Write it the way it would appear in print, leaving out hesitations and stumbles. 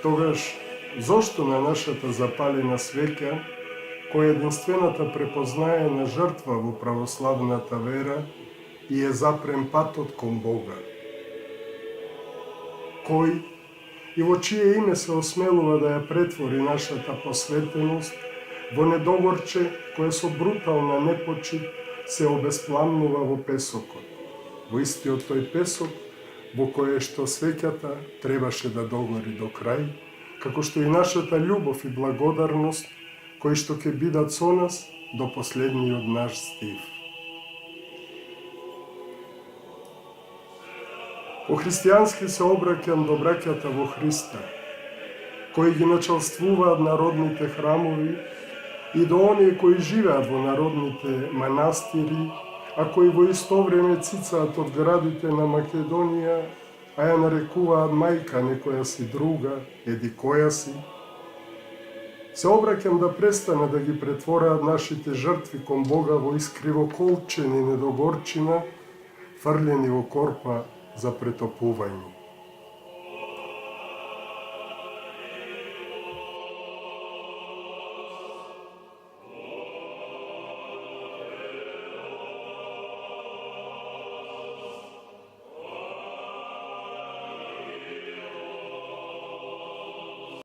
Тогаш, зошто на нашата запалена свеќа, која единствената препознае на жртва во православната вера и е запрем патот кон Бога? Кој и во чие име се осмелува да ја претвори нашата посветеност во недогорче кое со брутална непочит се обеспламнува во песокот, во истиот тој песок во кое што свеќата требаше да догори до крај, како што и нашата љубов и благодарност, кои што ќе бидат со нас до последниот наш стив. По христијански се обраќам до браќата во Христа, кои ги началствуваат народните храмови и до оние кои живеат во народните манастири, а кои во исто време цицаат од градите на Македонија, а ја нарекуваат мајка некоја си друга, еди која си. Се обраќам да престана да ги претвораат нашите жртви кон Бога во искривоколчени недогорчина, фрлени во корпа за претопување.